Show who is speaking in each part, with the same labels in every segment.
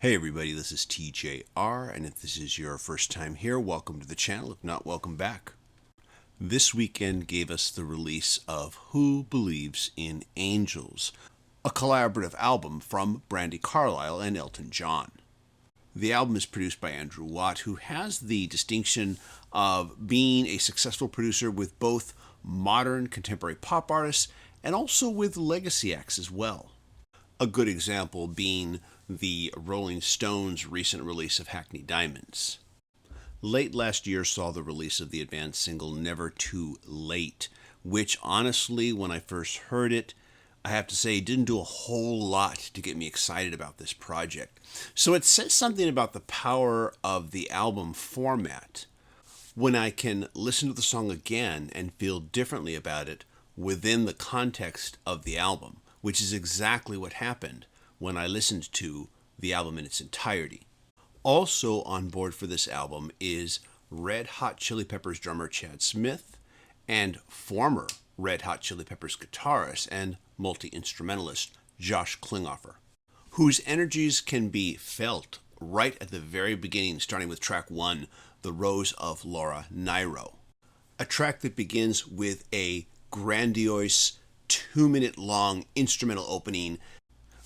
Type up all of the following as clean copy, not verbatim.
Speaker 1: Hey everybody, this is TJR, and if this is your first time here, welcome to the channel. If not, welcome back. This weekend gave us the release of Who Believes in Angels, a collaborative album from Brandi Carlile and Elton John. The album is produced by Andrew Watt, who has the distinction of being a successful producer with both modern contemporary pop artists and also with legacy acts as well. A good example being the Rolling Stones' recent release of Hackney Diamonds. Late last year saw the release of the advanced single Never Too Late, which honestly, when I first heard it, I have to say didn't do a whole lot to get me excited about this project. So it says something about the power of the album format when I can listen to the song again and feel differently about it within the context of the album, which is exactly what happened when I listened to the album in its entirety. Also on board for this album is Red Hot Chili Peppers drummer Chad Smith and former Red Hot Chili Peppers guitarist and multi-instrumentalist Josh Klinghoffer, whose energies can be felt right at the very beginning, starting with track 1, The Rose of Laura Nyro, a track that begins with a grandiose 2-minute long instrumental opening,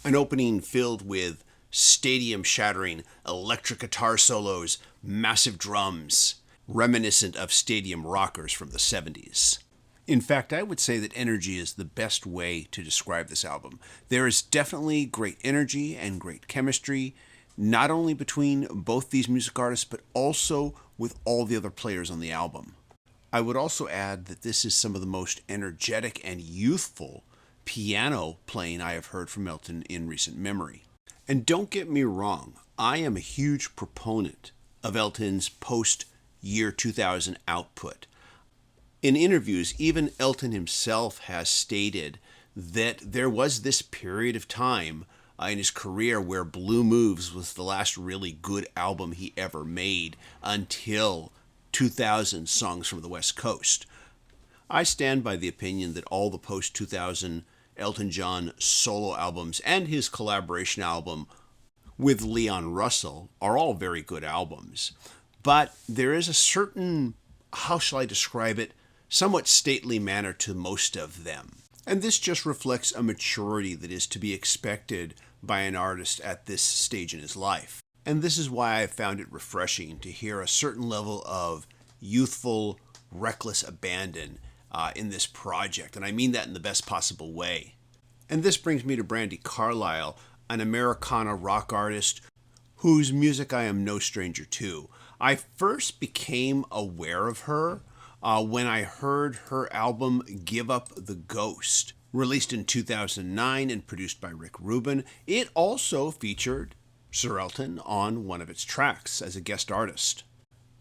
Speaker 1: an opening filled with stadium-shattering electric guitar solos, massive drums, reminiscent of stadium rockers from the 70s. In fact, I would say that energy is the best way to describe this album. There is definitely great energy and great chemistry, not only between both these music artists, but also with all the other players on the album. I would also add that this is some of the most energetic and youthful piano playing I have heard from Elton in recent memory. And don't get me wrong, I am a huge proponent of Elton's post-year 2000 output. In interviews, even Elton himself has stated that there was this period of time in his career where Blue Moves was the last really good album he ever made until 2000 Songs from the West Coast. I stand by the opinion that all the post-2000 Elton John solo albums and his collaboration album with Leon Russell are all very good albums. But there is a certain, how shall I describe it, somewhat stately manner to most of them. And this just reflects a maturity that is to be expected by an artist at this stage in his life. And this is why I found it refreshing to hear a certain level of youthful, reckless abandon in this project. And I mean that in the best possible way. And this brings me to Brandi Carlile, an Americana rock artist whose music I am no stranger to. I first became aware of her when I heard her album Give Up the Ghost, released in 2009 and produced by Rick Rubin. It also featured Sir Elton on one of its tracks as a guest artist.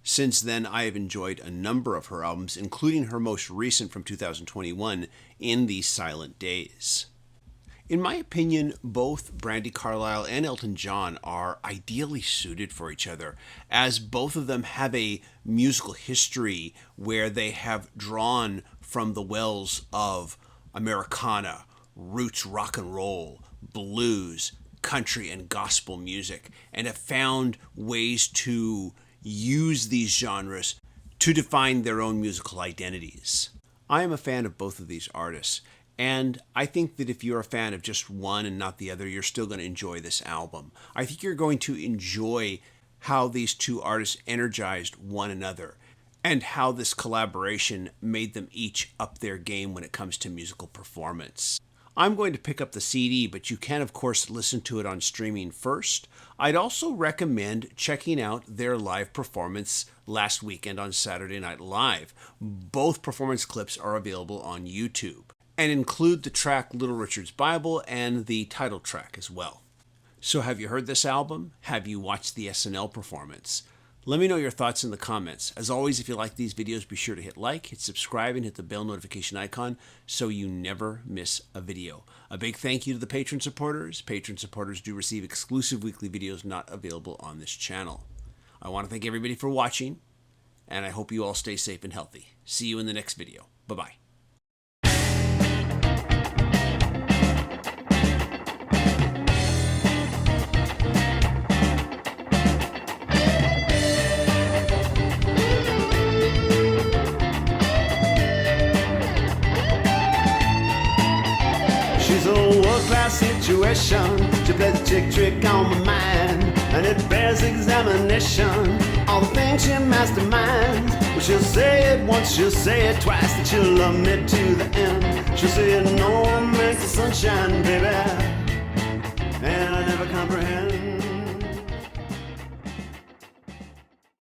Speaker 1: Since then, I have enjoyed a number of her albums, including her most recent from 2021, In These Silent Days. In my opinion, both Brandi Carlile and Elton John are ideally suited for each other, as both of them have a musical history where they have drawn from the wells of Americana, roots rock and roll, blues, country, and gospel music, and have found ways to use these genres to define their own musical identities. I am a fan of both of these artists, and I think that if you're a fan of just one and not the other, you're still going to enjoy this album. I think you're going to enjoy how these two artists energized one another and how this collaboration made them each up their game when it comes to musical performance. I'm going to pick up the CD, but you can, of course, listen to it on streaming first. I'd also recommend checking out their live performance last weekend on Saturday Night Live. Both performance clips are available on YouTube and include the track Little Richard's Bible and the title track as well. So have you heard this album? Have you watched the SNL performance? Let me know your thoughts in the comments. As always, if you like these videos, be sure to hit like, hit subscribe, and hit the bell notification icon so you never miss a video. A big thank you to the Patreon supporters. Patreon supporters do receive exclusive weekly videos not available on this channel. I want to thank everybody for watching, and I hope you all stay safe and healthy. See you in the next video. Bye-bye.
Speaker 2: situation. She plays a chick trick on my mind, and it bears examination. All the things she masterminds. Well, she'll say it once, she'll say it twice, that she'll love me to the end. She'll say it no makes the sunshine, baby, and I never comprehend.